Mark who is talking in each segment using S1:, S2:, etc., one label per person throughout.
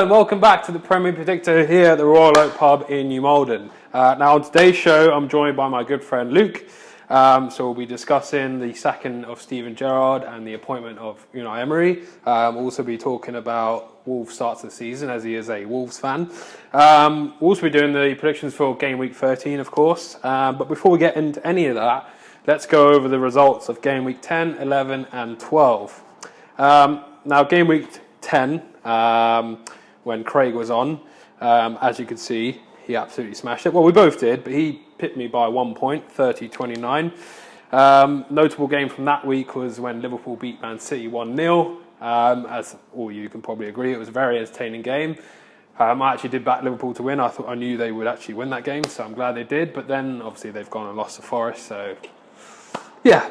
S1: and welcome back to the Premier Predictor here at the Royal Oak Pub in New Malden. Now on today's show, I'm joined by my good friend Luke. So we'll be discussing the sacking of Steven Gerrard and the appointment of Unai Emery. We'll also be talking about Wolves' start to the season, as he is a Wolves fan. We'll also be doing the predictions for Gameweek 13, of course. But before we get into any of that, let's go over the results of Gameweek 10, 11 and 12. Now Gameweek 10, when Craig was on, as you can see, he absolutely smashed it. Well, we both did, but he pipped me by 1 point, 30-29. Notable game from that week was when Liverpool beat Man City 1-0. As all you can probably agree, it was a very entertaining game. I actually did back Liverpool to win. I knew they would actually win that game, so I'm glad they did. But then, obviously, they've gone and lost to Forest, so yeah.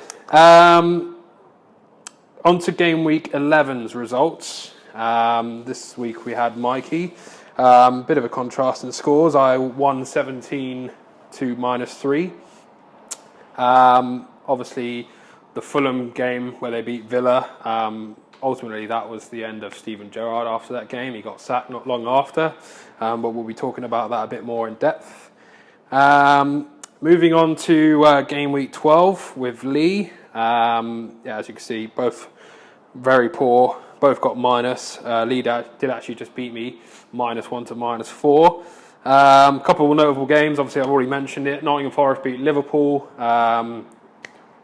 S1: On to Game Week 11's results. This week we had Mikey. Bit of a contrast in scores. I won 17 to -3. Obviously, the Fulham game where they beat Villa, ultimately that was the end of Steven Gerrard after that game. He got sacked not long after, but we'll be talking about that a bit more in depth. Moving on to Game Week 12 with Lee. As you can see, both very poor. Both got minus. Lee did actually just beat me, -1 to -4. Couple of notable games. Obviously, I've already mentioned it. Nottingham Forest beat Liverpool.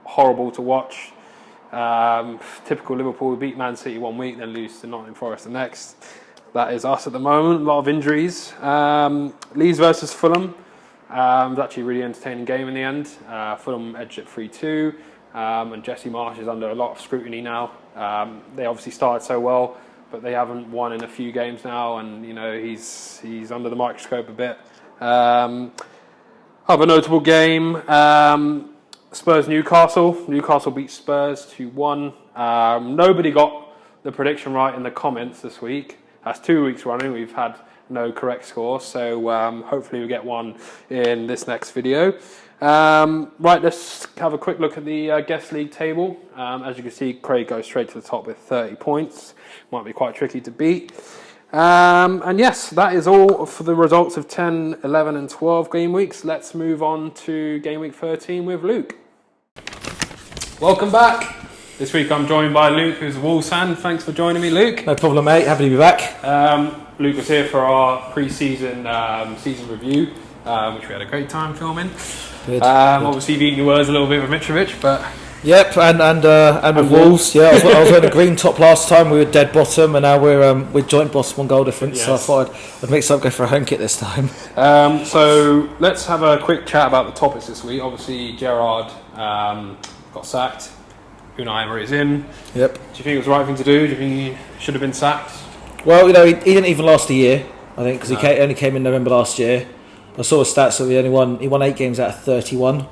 S1: Horrible to watch. Typical Liverpool. We beat Man City 1 week, then lose to Nottingham Forest the next. That is us at the moment. A lot of injuries. Leeds versus Fulham. It was actually a really entertaining game in the end. Fulham edged it 3-2. And Jesse Marsch is under a lot of scrutiny now. They obviously started so well, but they haven't won in a few games now, and he's under the microscope a bit. Other notable game, Spurs Newcastle. Newcastle beat Spurs 2-1. Nobody got the prediction right in the comments this week. That's 2 weeks running. We've had no correct score, so hopefully we get one in this next video. Right, let's have a quick look at the Guest League table. As you can see, Craig goes straight to the top with 30 points. Might be quite tricky to beat. And yes, that is all for the results of 10, 11 and 12 game weeks. Let's move on to Game Week 13 with Luke. Welcome back. This week I'm joined by Luke, who's a Wolves fan. Thanks for joining me, Luke.
S2: No problem, mate. Happy to be back.
S1: Luke was here for our pre-season season review, which we had a great time filming.
S2: Good.
S1: Obviously, you've eaten your words a little bit with Mitrovic, but
S2: Yep, and with Wolves. Yeah, I was wearing a green top last time. We were dead bottom, and now we're joint bottom on goal difference. Yes. So I thought I'd make something go for a home kit this time.
S1: So let's have a quick chat about the topics this week. Obviously, Gerrard got sacked. Unai Emery is in.
S2: Yep.
S1: Do you think it was the right thing to do? Do you think he should have been sacked?
S2: Well, he didn't even last a year, I think, because he only came in November last year. I saw his stats that he won 8 games out of 31.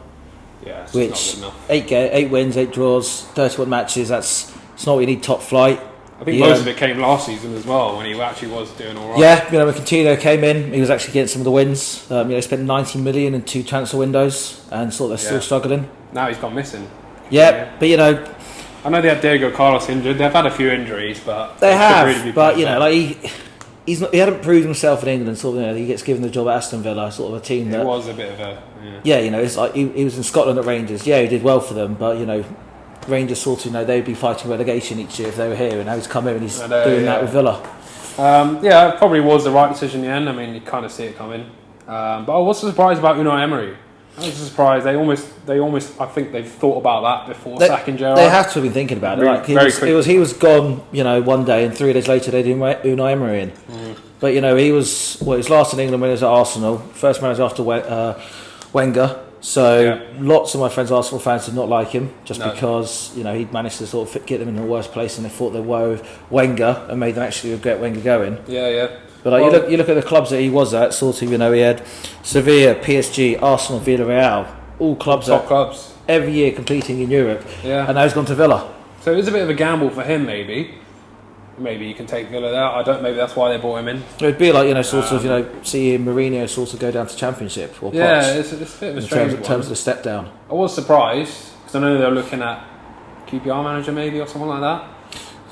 S1: Yeah, it's
S2: which
S1: not good enough.
S2: 8 wins, 8 draws, 31 matches. It's not what you need top flight.
S1: I think most of it came last season as well, when he actually was doing all right.
S2: Yeah, when Coutinho came in, he was actually getting some of the wins. Spent 90 million in 2 transfer windows, and they're still struggling.
S1: Now he's gone missing.
S2: Yeah, but
S1: I know they had Diego Carlos injured. They've had a few injuries, but
S2: they have. Really, but he hadn't proved himself in England. He gets given the job at Aston Villa, sort of a team that
S1: it was a bit of a
S2: it's like he was in Scotland at Rangers. Yeah, he did well for them, but Rangers sort of they'd be fighting relegation each year if they were here, and now he's come here and he's doing that with Villa.
S1: It probably was the right decision in the end. I mean, you kind of see it coming. But I was surprised about Unai Emery. I was surprised. They almost. I think they've thought about that before sacking Gerrard.
S2: They have to have been thinking about it. He was gone, one day, and 3 days later they did Unai Emery in. But he was his last in England when he was at Arsenal, first manager after Wenger. So lots of my friends, Arsenal fans, did not like him because he'd managed to sort of get them in the worst place, and they thought they were with Wenger and made them actually regret Wenger going.
S1: Yeah.
S2: But you look at the clubs that he was at, he had Sevilla, PSG, Arsenal, Villarreal, all clubs
S1: top clubs
S2: every year competing in Europe.
S1: Yeah.
S2: And now he's gone to Villa.
S1: So it was a bit of a gamble for him, maybe. Maybe you can take Villa out. Maybe that's why they brought him in.
S2: It'd be like seeing Mourinho sort of go down to Championship or Poch.
S1: It's a bit of a strange
S2: in terms of the step down.
S1: I was surprised because I know they were looking at QPR manager maybe or something like that.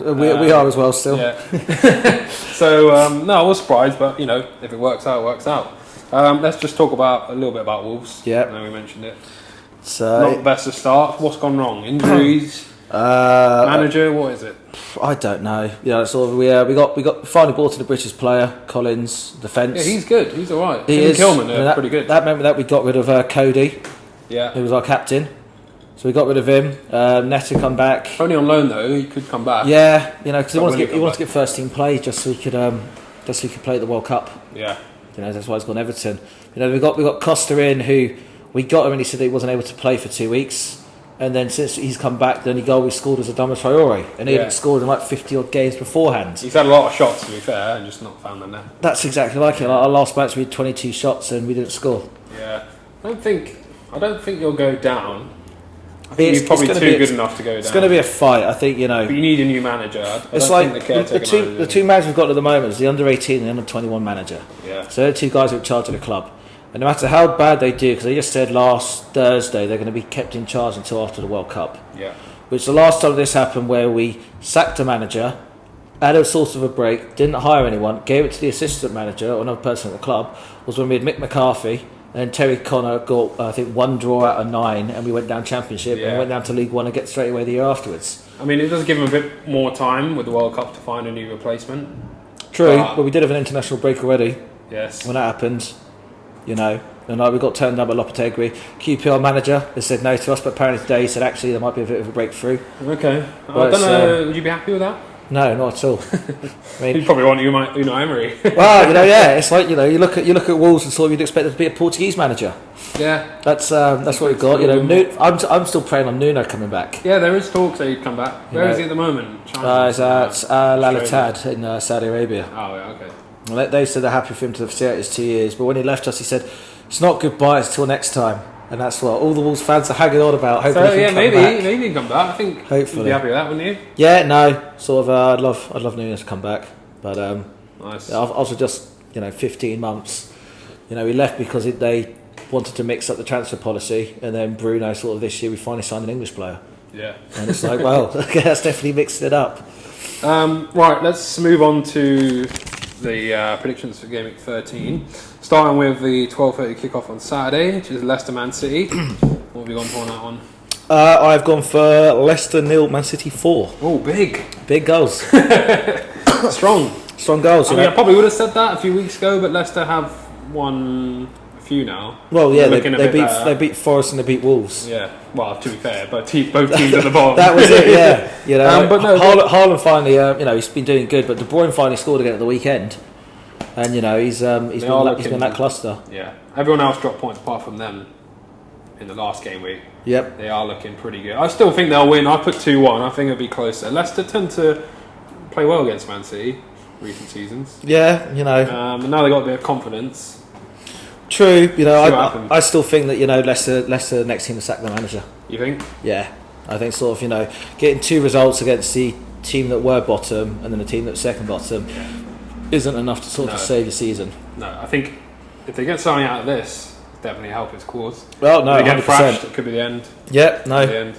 S2: We are as well still.
S1: Yeah. So no, I was surprised, but if it works out, it works out. Let's just talk a little bit about Wolves.
S2: Yeah.
S1: I know we mentioned it.
S2: So
S1: not the best of start. What's gone wrong? Injuries. Manager. What is it?
S2: I don't know. Sort of we got finally bought in a British player, Collins, defence.
S1: Yeah, he's good. He's all right.
S2: He is.
S1: Kilman, pretty good.
S2: That meant that we got rid of Cody.
S1: Yeah.
S2: Who was our captain. So we got rid of him. Netta come back.
S1: Only on loan though. He could come back.
S2: Yeah, because he wanted to get first team play just so he could play at the World Cup.
S1: Yeah.
S2: That's why he's gone Everton. We got Costa in, who we got him and he said that he wasn't able to play for 2 weeks. And then since he's come back, the only goal we scored was a Adama Traore, and he hadn't scored in like 50 odd games beforehand.
S1: He's had a lot of shots, to be fair, and just not found the net.
S2: That's exactly like it. Our last match we had 22 shots and we didn't score.
S1: Yeah, I don't think you'll go down. I think you're probably too good enough to go down.
S2: It's going to be a fight, I think.
S1: But you need a new manager.
S2: It's like the two managers we've got at the moment is the under 18 and the under 21 manager.
S1: Yeah.
S2: So they're the two guys who are in charge of the club. And no matter how bad they do, because they just said last Thursday they're going to be kept in charge until after the World Cup.
S1: Yeah.
S2: Which the last time this happened, where we sacked a manager, had a sort of a break, didn't hire anyone, gave it to the assistant manager or another person at the club, was when we had Mick McCarthy and Terry Connor got, I think, 1 draw out of 9, and we went down Championship and went down to League One and get straight away the year afterwards.
S1: I mean, it does give them a bit more time with the World Cup to find a new replacement.
S2: True, but we did have an international break already.
S1: Yes.
S2: When that happened. And we got turned down by Lopetegui. QPR manager has said no to us, but apparently today he said actually there might be a bit of a breakthrough.
S1: Okay. I don't know. Would you be happy with that?
S2: No, not at all. I mean,
S1: you probably want Unai Emery.
S2: Well, it's like you look at Wolves and sort of you'd expect there to be a Portuguese manager.
S1: Yeah.
S2: That's what we've got. I'm still praying on Nuno coming back.
S1: Yeah, there is talks that he'd come back. Where is he at the moment?
S2: He's at Al Ittihad in Saudi Arabia.
S1: Oh, yeah, okay.
S2: Well, they said they're happy for him to stay out his 2 years, but when he left us, he said it's not goodbye, it's till next time, and that's what all the Wolves fans are hanging on about. Hopefully,
S1: maybe he'd come back. I think
S2: hopefully
S1: you'd be happy with that, wouldn't you?
S2: Yeah, no, sort of. I'd love Nuno to come back, but
S1: nice.
S2: Also just 15 months. He left because they wanted to mix up the transfer policy, and then Bruno sort of this year we finally signed an English player.
S1: Yeah,
S2: and it's like, well, that's definitely mixed it up.
S1: Right, let's move on to the predictions for Gameweek 13. Starting with the 12:30 kickoff on Saturday, which is Leicester Man City. What have you gone for on that one?
S2: I've gone for Leicester 0, Man City 4.
S1: Oh, big
S2: goals. Strong goals.
S1: I probably would have said that a few weeks ago, but Leicester have won a few now.
S2: Well, yeah, they beat Forest and they beat Wolves.
S1: Yeah, well, to be fair, but both teams at the bottom.
S2: That was it. Yeah, but no, Haaland finally, he's been doing good, but De Bruyne finally scored again at the weekend, and he's been that cluster.
S1: Yeah, everyone else dropped points apart from them in the last game week.
S2: Yep,
S1: they are looking pretty good. I still think they'll win. I put 2-1. I think it'll be closer. Leicester tend to play well against Man City recent seasons.
S2: Yeah,
S1: and now they got a bit of confidence.
S2: True, I still think that Leicester next team to sack the manager.
S1: You think?
S2: Yeah, I think sort of getting 2 results against the team that were bottom and then the team that's second bottom isn't enough to sort of save the season.
S1: No, I think if they get something out of this, it's definitely help its cause.
S2: Well, no,
S1: if they get
S2: 100%.
S1: thrashed, it could be the end.
S2: Yeah, no.
S1: The end.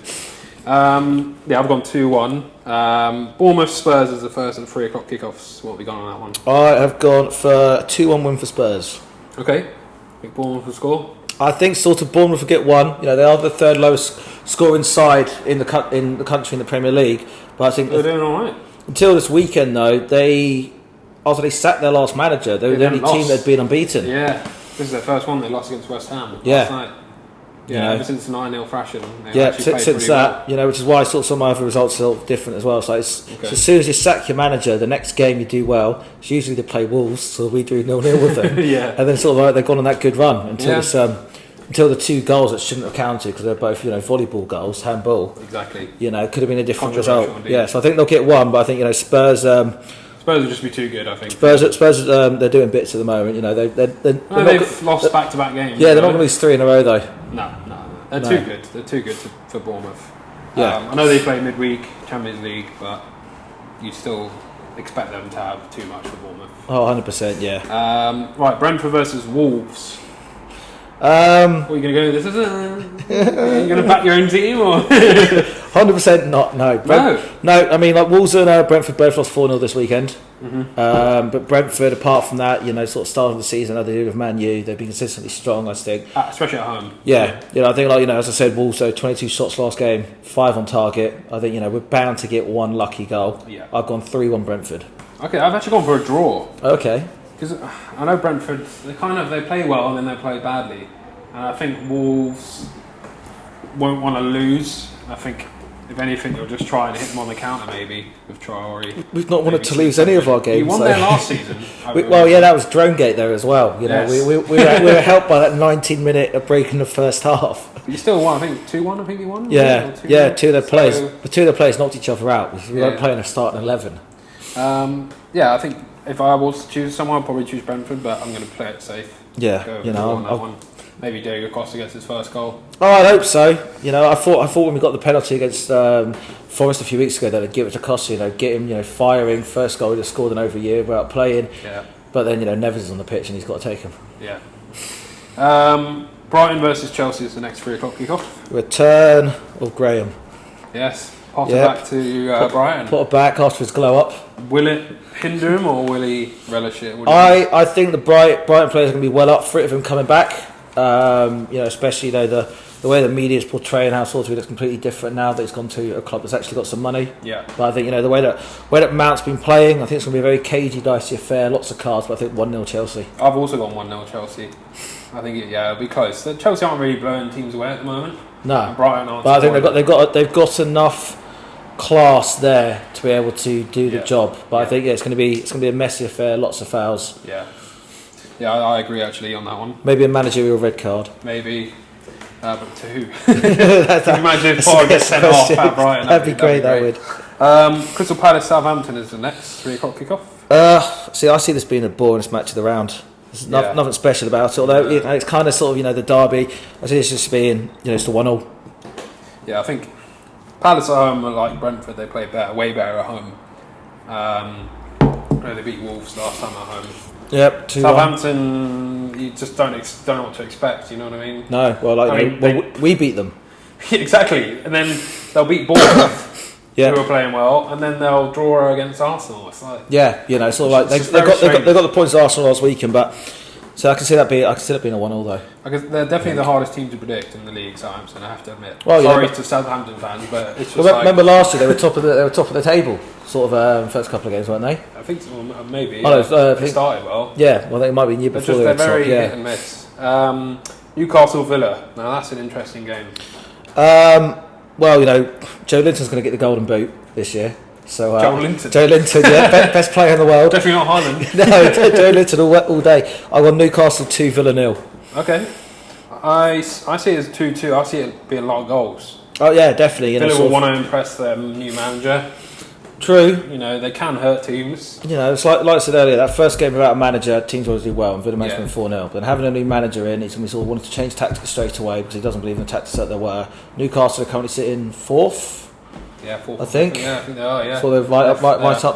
S1: I've gone 2-1. Bournemouth Spurs is the first and 3 o'clock kickoffs. What have we gone on that one?
S2: I have gone for a 2-1 win for Spurs.
S1: Okay. Think Bournemouth will score?
S2: I think sort of Bournemouth will get 1. They are the 3rd lowest scoring side in the country in the Premier League. But I think
S1: they're doing all right.
S2: Until this weekend, though, after they sacked their last manager, they were the only team that had been unbeaten.
S1: Yeah, this is their first one. They lost against West Ham last night. Yeah, ever since the 9-0 thrashing.
S2: Since that, which is why sort of some of my other results are different as well. So, so as soon as you sack your manager, the next game you do well. It's usually they play Wolves, so we drew 0-0 with them. And then sort of they've gone on that good run until the 2 goals that shouldn't have counted because they're both volleyball goals, handball.
S1: Exactly.
S2: Could have been a different result. Indeed. Yeah, so I think they'll get 1, but I think Spurs.
S1: Spurs will just be too good, I think.
S2: Spurs, they're doing bits at the moment.
S1: They've lost back-to-back games.
S2: Yeah, they're not going to lose 3 in a row though.
S1: No. They're too good. They're too good for Bournemouth.
S2: Yeah.
S1: I know they play midweek Champions League, but you still expect them to have too much for Bournemouth.
S2: Oh, 100%, yeah.
S1: Right, Brentford versus Wolves. What are you going to go? This is are you going to back your own team or?
S2: 100% not. No. I mean, like Wolves and Brentford both lost 4-0 this weekend. But Brentford, apart from that, sort of start of the season, as they did with Man U, they've been consistently strong. I think,
S1: especially at home.
S2: Yeah, I think as I said, Wolves 22 shots last game, 5 on target. I think we're bound to get one lucky goal.
S1: Yeah.
S2: I've gone 3-1 Brentford.
S1: Okay, I've actually gone for a draw.
S2: Okay.
S1: Because I know Brentford, they play well and then they play badly, and I think Wolves won't want to lose. I think if anything, you'll just try and hit them on the counter maybe with Traore.
S2: We've not wanted to lose any of our games.
S1: You won there last season.
S2: That was Dronegate there as well.
S1: Yes.
S2: We were helped by that 19-minute break in the first half.
S1: But you still won. I think 2-1. I think you won.
S2: Yeah. Two of the players. The two of the players knocked each other out. We weren't playing a starting 11.
S1: I think if I was to choose someone, I'd probably choose Brentford, but I'm going to play it safe.
S2: Yeah,
S1: on that one. Maybe Diego Costa gets his first goal.
S2: Oh, I hope so. I thought when we got the penalty against Forest a few weeks ago that I'd give it to Costa. Get him, firing first goal. He just scored in over a year without playing.
S1: Yeah.
S2: But then Neves is on the pitch and he's got to take him.
S1: Yeah. Brighton versus Chelsea is the next 3:00 kickoff.
S2: Return of Graham.
S1: Yes. Potter back to Brighton.
S2: Potter back after his glow up.
S1: Will it hinder him or will he relish it?
S2: I think the Brighton players are going to be well up for it of him coming back. Especially the way the media is portraying how sort of he looks completely different now that he's gone to a club that's actually got some money.
S1: Yeah.
S2: But I think the way that Mount's been playing, I think it's going to be a very cagey, dicey affair. Lots of cards, but I think 1-0 Chelsea.
S1: I've also gone 1-0 Chelsea. I think it'll be close. Chelsea aren't really blowing teams away at the moment.
S2: No.
S1: And Brighton aren't.
S2: But I think they've got enough class there to be able to do the job. But I think it's going to be a messy affair. Lots of fouls.
S1: Yeah. Yeah, I agree actually on that one.
S2: Maybe a managerial red card.
S1: Maybe, but to who? Can you imagine if Potter gets sent off at Brighton?
S2: That'd be great. That would.
S1: Crystal Palace Southampton is the next 3:00 kickoff.
S2: I see this being the boringest match of the round. There's nothing special about it. Although it's kind of sort of the derby. I see this just being it's the 1-0.
S1: Yeah, I think Palace at home are like Brentford. They play way better at home. They beat Wolves last time at home.
S2: Yep. 2-1.
S1: Southampton, you just don't know what to expect. You know what I mean?
S2: No. Well, we beat them.
S1: Exactly, and then they'll beat Bournemouth, who are playing well, and then they'll draw against Arsenal. It's like
S2: sort of like they've got the points of Arsenal last weekend, but so I can see that being a 1-0 though.
S1: Because they're definitely the hardest team to predict in the league, Southampton. I have to admit.
S2: Well,
S1: sorry to Southampton fans, but it's just
S2: remember last year they were top of the table, sort of first couple of games, weren't they?
S1: I think so, maybe.
S2: They
S1: started well.
S2: Yeah, well, I think it might be a year before they were top.
S1: They're very hit and miss. Newcastle Villa. Now that's an interesting game.
S2: Joe Linton's going to get the golden boot this year. So
S1: Joe Linton,
S2: best player in the world.
S1: Definitely not Haaland.
S2: No, Joe Linton all day. I got Newcastle 2, Villa 0.
S1: Okay, I see it as 2-2. I see it being a lot of goals.
S2: Oh yeah, definitely.
S1: Villa will want to impress their new manager.
S2: True.
S1: They can hurt teams.
S2: It's like I said earlier, that first game without a manager, teams always do well, and Villa managed to win 4-0. But having a new manager in, he's going to be sort of wanting to change tactics straight away because he doesn't believe in the tactics that there were. Newcastle are currently sitting 4th.
S1: Yeah, 4th.
S2: I think.
S1: Yeah, I think they are. Yeah.
S2: So they're right up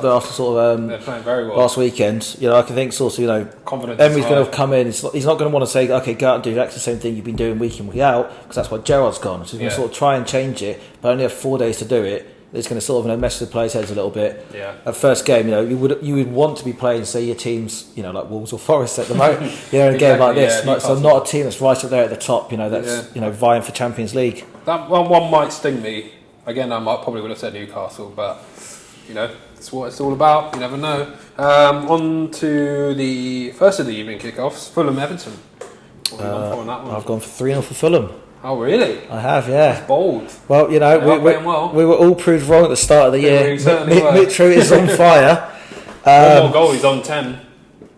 S2: there after sort of
S1: they're playing very well
S2: last weekend. I can think sort of
S1: confidence.
S2: Emery's going to come in. He's not going to want to say, okay, go out and do exactly the same thing you've been doing week in week out, because that's why Gerrard's gone. So he's going to sort of try and change it, but only have 4 days to do it. It's going to sort of mess with the players' heads a little bit.
S1: Yeah.
S2: At first game, you would want to be playing, say, your teams, like Wolves or Forest at the moment. In a game like this, so not a team that's right up there at the top. That's vying for Champions League.
S1: That one might sting me. Again, I probably would have said Newcastle, but that's what it's all about. You never know. On to the first of the evening kickoffs, Fulham Everton. What have you gone for on that one?
S2: I've gone for 3-0 for Fulham.
S1: Oh really?
S2: I have, yeah.
S1: That's bold.
S2: Well, we were all proved wrong at the start of the year. Mitro is on fire.
S1: One more goal, he's on 10.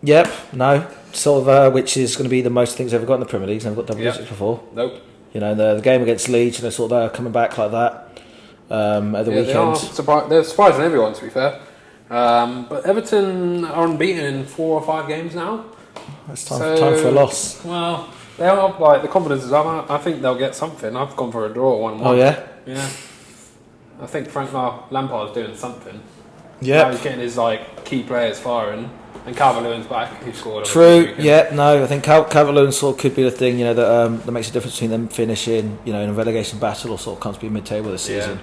S2: Yep, no. Sort of, which is going to be the most things ever got in the Premier League. He's never got double digits before.
S1: Nope.
S2: The game against Leeds, sort of coming back like that at the weekend.
S1: They're surprising everyone, to be fair. But Everton are unbeaten in 4 or 5 games now.
S2: It's time for a loss.
S1: Well, they are the confidence is up. I think they'll get something. I've gone for a draw 1-1.
S2: Oh yeah.
S1: Yeah. I think Frank Lampard's doing something.
S2: Yeah.
S1: Now he's getting his like key players firing, and Calvert-Lewin's back, who scored.
S2: True. Yeah. No, I think Calvert-Lewin sort of could be the thing, that makes a difference between them finishing, in a relegation battle or sort of comfortably mid-table this season.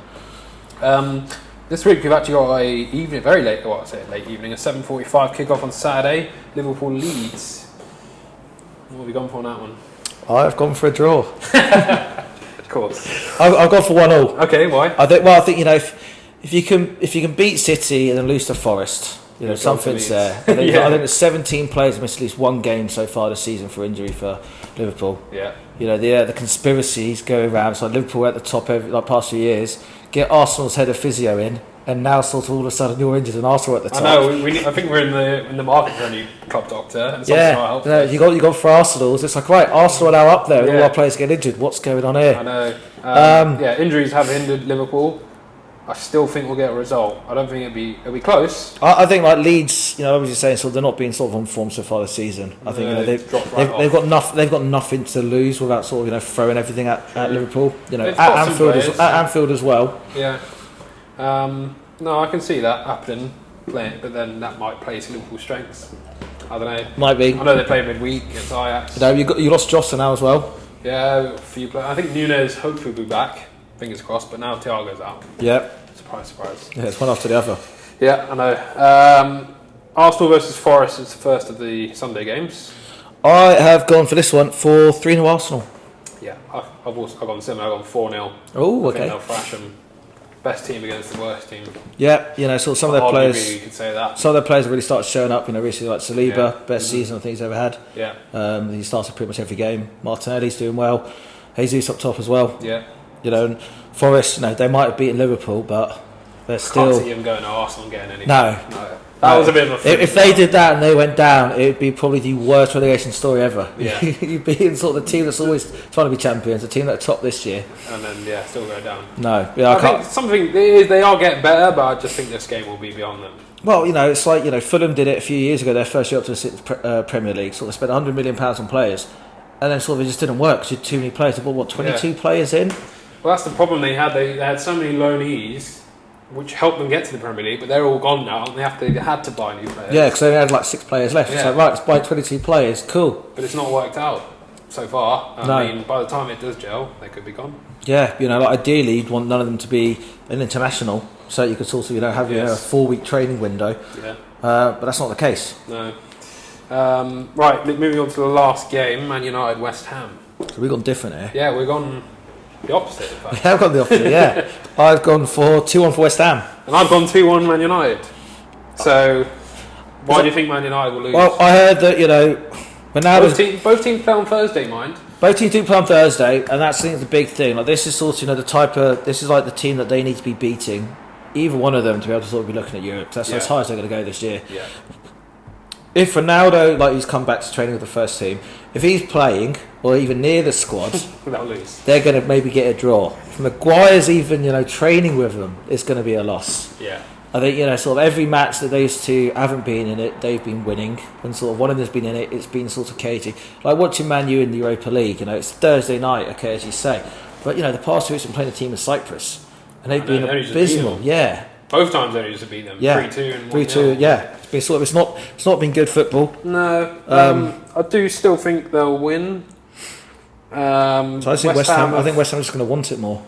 S1: This week we've actually got late evening, a 7:45 kick-off on Saturday. Liverpool Leeds. What have we gone for on that one?
S2: I've gone for a draw.
S1: Of course.
S2: I've gone for 1-1.
S1: Okay, why?
S2: I think if you can beat City and then lose to Forest, something's there. I think there's 17 players missed at least one game so far this season for injury for Liverpool.
S1: Yeah.
S2: The conspiracies go around. So Liverpool were at the top past few years. Get Arsenal's head of physio in, and now sort of all of a sudden you're injured and Arsenal at the top.
S1: I know. I think we're in the market for a new club doctor. And
S2: you got for Arsenal's. It's like, right, Arsenal are now up there, and all our players get injured. What's going on here?
S1: I know. Injuries have hindered Liverpool. I still think we'll get a result. I don't think it'll be close.
S2: I think like Leeds, obviously saying they're not being sort of on form so far this season. I think they've got nothing to lose without sort of throwing everything at Liverpool. At Anfield as well.
S1: Yeah. No, I can see that happening, but then that might play to Liverpool's strengths. I don't know.
S2: Might be.
S1: I know they played midweek against Ajax.
S2: You lost Jota now as well.
S1: Yeah, a few players. I think Nunes hopefully will be back. Fingers crossed, but now Thiago's out.
S2: Yeah.
S1: Surprise.
S2: Yeah, it's one after the other.
S1: Yeah, I know. Arsenal versus Forest is the first of the Sunday games.
S2: I have gone for this one for 3-0 Arsenal.
S1: Yeah, I've gone similar. I've gone 4-0.
S2: Oh, okay.
S1: I think they'll thrash them. Best team against the worst team.
S2: Yeah, so some of their players.
S1: You could say that.
S2: Some of their players have really started showing up. Recently, like Saliba, best season I think he's ever had.
S1: Yeah.
S2: He started pretty much every game. Martinelli's doing well. Jesus up top as well.
S1: Yeah.
S2: And Forest, they might have beaten Liverpool, but they're still.
S1: Can't see him going to Arsenal and getting anything.
S2: No.
S1: That was a bit of a.
S2: If they did that and they went down, it would be probably the worst relegation story ever.
S1: Yeah.
S2: You'd be in sort of the team that's always trying to be champions, the team that's top this year.
S1: And then still go down.
S2: No,
S1: I think something they are getting better, but I just think this game will be beyond them.
S2: Well, it's like Fulham did it a few years ago. Their first year up to the Premier League, sort of spent £100 million on players, and then sort of it just didn't work because you had too many players. They brought 22 players in.
S1: Well, that's the problem they had. They had so many loanees, which helped them get to the Premier League, but they're all gone now, and they had to buy new players.
S2: Yeah, because they had like 6 players left.
S1: Yeah.
S2: It's like, right, let's buy 22 players. Cool.
S1: But it's not worked out so far. I mean, by the time it does gel, they could be gone.
S2: Yeah, like ideally, you'd want none of them to be an international, so you could sort of have a 4-week training window.
S1: Yeah.
S2: But that's not the case.
S1: No. Right, moving on to the last game, Man United West Ham.
S2: So we've gone different here.
S1: Yeah, we've gone the opposite, in fact.
S2: We have gone the opposite, yeah. I've gone for 2-1 for West Ham.
S1: And I've gone 2-1 Man United. So, why do you think Man United will lose?
S2: Well, I heard that,
S1: both teams play on Thursday, mind.
S2: Both teams do play on Thursday, and that's, I think, the big thing. Like, this is sort of, this is like the team that they need to be beating. Either one of them to be able to sort of be looking at Europe. That's as high as they're going to go this year.
S1: Yeah.
S2: If Ronaldo, he's come back to training with the first team, if he's playing or even near the squad,
S1: they'll lose.
S2: They're going to maybe get a draw. If Maguire's even, training with them, it's going to be a loss.
S1: Yeah.
S2: I think, sort of every match that those two haven't been in it, they've been winning. And sort of one of them's been in it, it's been sort of cagey. Like watching Man U in the Europa League, it's Thursday night, okay, as you say. But, the past 2 weeks, I've been playing a team in Cyprus. And they've been abysmal. Yeah.
S1: Both times only just beat them.
S2: Yeah.
S1: 3-2 and
S2: 3-2, yeah. It's been it's not been good football.
S1: No. I do still think they'll win.
S2: So I think West Ham are just going to want it more.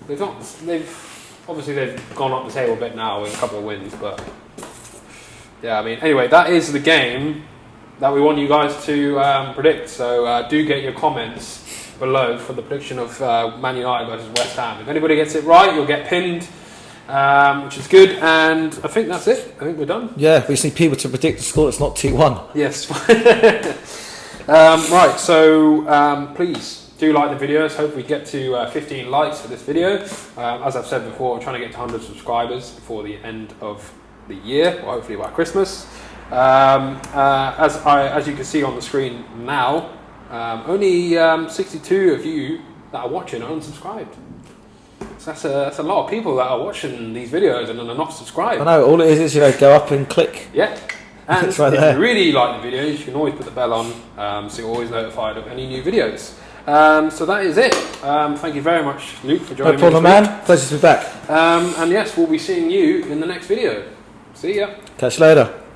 S1: They've gone up the table a bit now with a couple of wins, but anyway, that is the game that we want you guys to predict. So do get your comments below for the prediction of Man United versus West Ham. If anybody gets it right, you'll get pinned, which is good. And I think that's it. I think we're done.
S2: Yeah, we just need people to predict the score that's not 2-1.
S1: Yes. Right, so please do like the videos. Hope we get to 15 likes for this video. As I've said before, we're trying to get to 100 subscribers before the end of the year, or hopefully by Christmas. As you can see on the screen now, only 62 of you that are watching are unsubscribed. So that's a lot of people that are watching these videos and are not subscribed.
S2: I know, all it is go up and click.
S1: Yeah. And
S2: it's right
S1: if
S2: there.
S1: you really like the videos, you can always put the bell on so you're always notified of any new videos. So that is it. Thank you very much, Luke, for joining me.
S2: No problem, man. Pleasure to be back.
S1: And yes, we'll be seeing you in the next video. See ya.
S2: Catch you later.